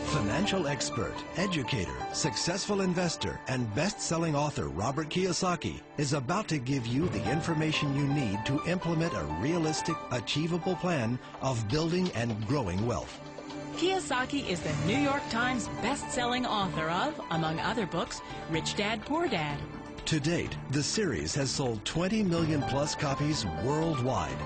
Financial expert, educator, successful investor, and best-selling author Robert Kiyosaki is about to give you the information you need to implement a realistic, achievable plan of building and growing wealth. Kiyosaki is the New York Times best-selling author of, among other books, Rich Dad, Poor Dad. To date, the series has sold 20 million plus copies worldwide.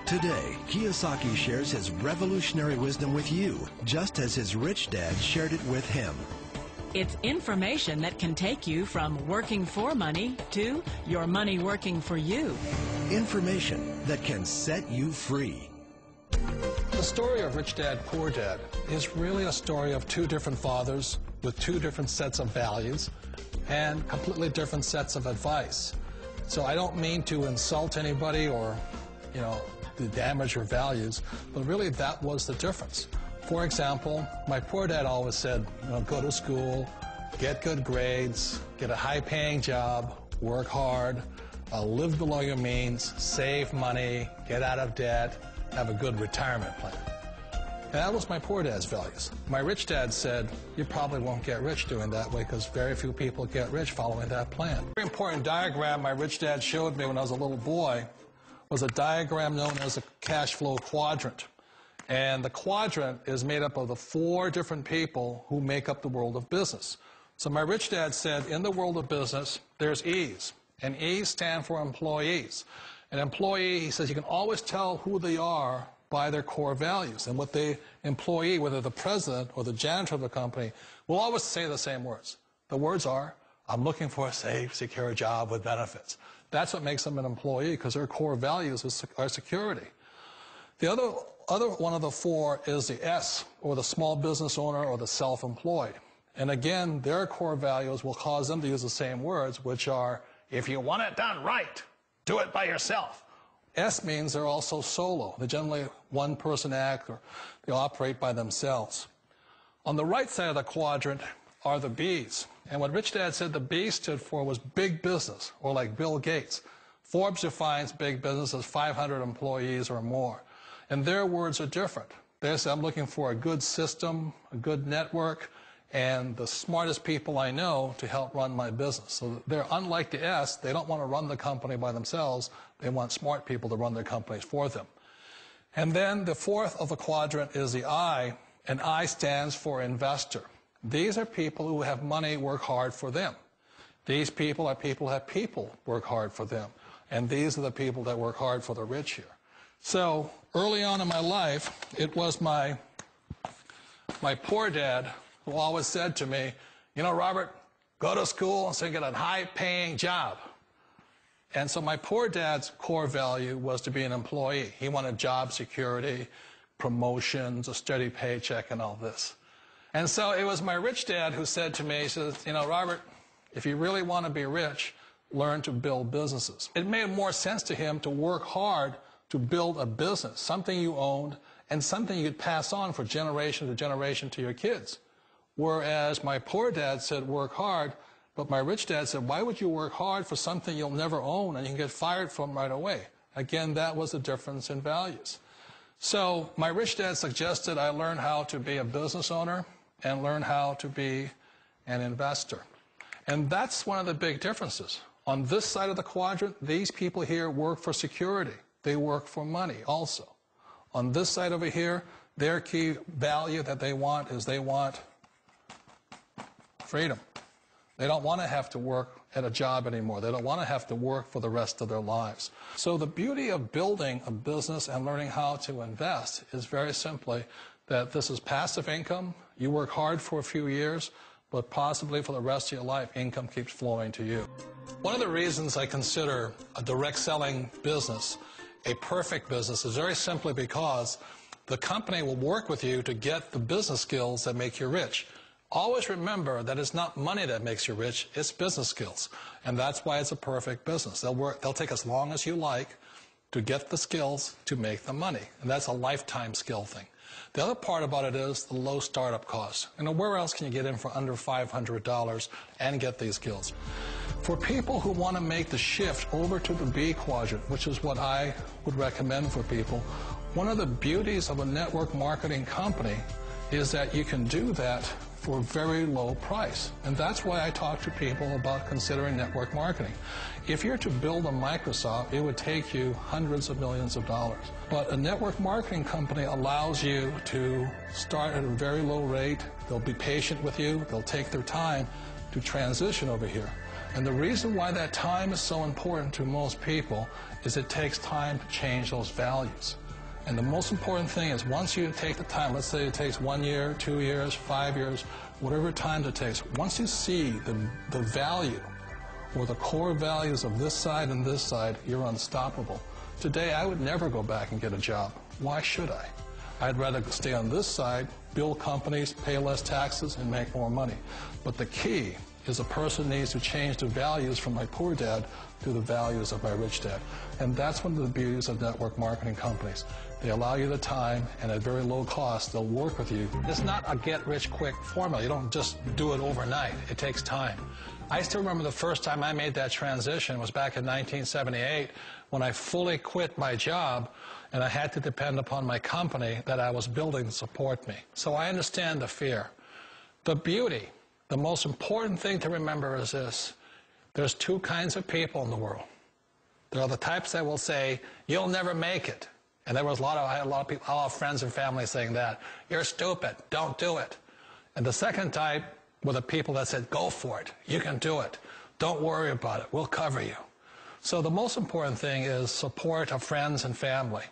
Today, Kiyosaki shares his revolutionary wisdom with you, just as his rich dad shared it with him. It's information that can take you from working for money to your money working for you. Information that can set you free. The story of Rich Dad, Poor Dad is really a story of two different fathers with two different sets of values and completely different sets of advice. So I don't mean to insult anybody or, to damage your values, but really that was the difference. For example, my poor dad always said, go to school, get good grades, get a high-paying job, work hard, live below your means, save money, get out of debt, have a good retirement plan. And that was my poor dad's values. My rich dad said, you probably won't get rich doing that way because very few people get rich following that plan. A very important diagram my rich dad showed me when I was a little boy was a diagram known as a cash flow quadrant. And the quadrant is made up of the four different people who make up the world of business. So my rich dad said, in the world of business, there's E's. And E's stand for employees. An employee, he says, you can always tell who they are by their core values. And what the employee, whether the president or the janitor of the company, will always say the same words. The words are, I'm looking for a safe, secure job with benefits. That's what makes them an employee, because their core values are security. The other one of the four is the S, or the small business owner or the self-employed. And again, their core values will cause them to use the same words, which are, if you want it done right, do it by yourself. S means they're also solo. They're generally one-person act, or they operate by themselves. On the right side of the quadrant are the B's. And what Rich Dad said the B stood for was big business, or like Bill Gates. Forbes defines big business as 500 employees or more. And their words are different. They say, I'm looking for a good system, a good network, and the smartest people I know to help run my business. So they're unlike the S. They don't want to run the company by themselves. They want smart people to run their companies for them. And then the fourth of the quadrant is the I, and I stands for investor. These are people who have money work hard for them. These people are people who have people work hard for them. And these are the people that work hard for the rich here. So early on in my life, it was my poor dad who always said to me, Robert, go to school and so you get a high-paying job. And so my poor dad's core value was to be an employee. He wanted job security, promotions, a steady paycheck, and all this. And so it was my rich dad who said to me, he says, Robert, if you really want to be rich, learn to build businesses. It made more sense to him to work hard to build a business, something you owned, and something you could pass on for generation to generation to your kids. Whereas my poor dad said work hard, but my rich dad said, why would you work hard for something you'll never own and you can get fired from right away? Again, that was the difference in values. So my rich dad suggested I learn how to be a business owner and learn how to be an investor. And that's one of the big differences. On this side of the quadrant, these people here work for security. They work for money also. On this side over here, their key value that they want is they want freedom. They don't want to have to work at a job anymore. They don't want to have to work for the rest of their lives. So the beauty of building a business and learning how to invest is very simply that this is passive income. You work hard for a few years, but possibly for the rest of your life, income keeps flowing to you. One of the reasons I consider a direct selling business a perfect business is very simply because the company will work with you to get the business skills that make you rich. Always remember that it's not money that makes you rich, it's business skills. And that's why it's a perfect business. They'll take as long as you like to get the skills to make the money. And that's a lifetime skill thing. The other part about it is the low startup cost. Where else can you get in for under $500 and get these skills? For people who want to make the shift over to the B quadrant, which is what I would recommend for people, one of the beauties of a network marketing company is that you can do that for a very low price. And that's why I talk to people about considering network marketing. If you're to build a Microsoft, it would take you hundreds of millions of dollars. But a network marketing company allows you to start at a very low rate. They'll be patient with you. They'll take their time to transition over here. And the reason why that time is so important to most people is it takes time to change those values. And the most important thing is once you take the time, let's say it takes 1 year, 2 years, 5 years, whatever time it takes, once you see the value or the core values of this side and this side, you're unstoppable. Today, I would never go back and get a job. Why should I? I'd rather stay on this side, build companies, pay less taxes, and make more money. But the key is a person needs to change the values from my poor dad to the values of my rich dad. And that's one of the beauties of network marketing companies. They allow you the time, and at very low cost, they'll work with you. It's not a get-rich-quick formula. You don't just do it overnight. It takes time. I still remember the first time I made that transition was back in 1978 when I fully quit my job and I had to depend upon my company that I was building to support me. So I understand the fear. The beauty, the most important thing to remember is this. There's two kinds of people in the world. There are the types that will say, you'll never make it. And there was I had a lot of people, a lot of friends and family saying that. You're stupid. Don't do it. And the second type were the people that said, go for it. You can do it. Don't worry about it. We'll cover you. So the most important thing is support of friends and family.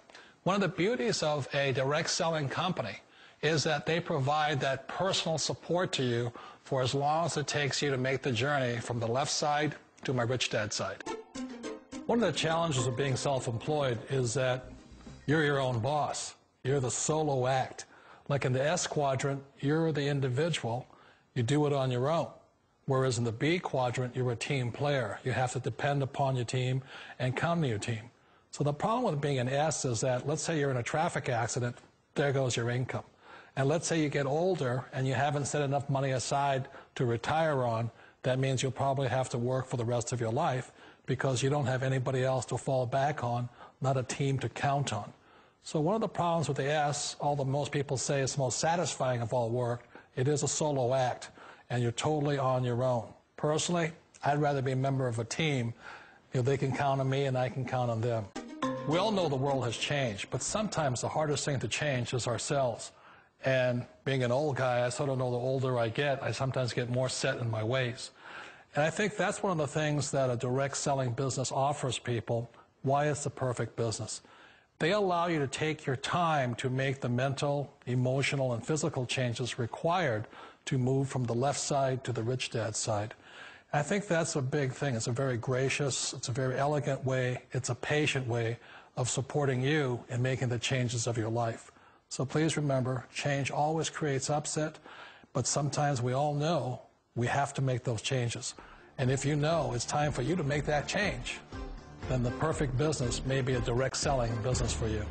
One of the beauties of a direct selling company is that they provide that personal support to you for as long as it takes you to make the journey from the left side to my rich dad side. One of the challenges of being self-employed is that you're your own boss. You're the solo act. Like in the S quadrant, you're the individual. You do it on your own. Whereas in the B quadrant, you're a team player. You have to depend upon your team and count on your team. So the problem with being an S is that, let's say you're in a traffic accident, there goes your income. And let's say you get older and you haven't set enough money aside to retire on, that means you'll probably have to work for the rest of your life because you don't have anybody else to fall back on, not a team to count on. So one of the problems with the S, although most people say it's the most satisfying of all work, it is a solo act, and you're totally on your own. Personally, I'd rather be a member of a team. They can count on me and I can count on them. We all know the world has changed, but sometimes the hardest thing to change is ourselves. And being an old guy, I sort of know the older I get, I sometimes get more set in my ways. And I think that's one of the things that a direct selling business offers people, why it's the perfect business. They allow you to take your time to make the mental, emotional, and physical changes required to move from the left side to the rich dad side. I think that's a big thing. It's a very gracious, it's a very elegant way, it's a patient way of supporting you in making the changes of your life. So please remember, change always creates upset, but sometimes we all know we have to make those changes. And if you know it's time for you to make that change, then the perfect business may be a direct selling business for you.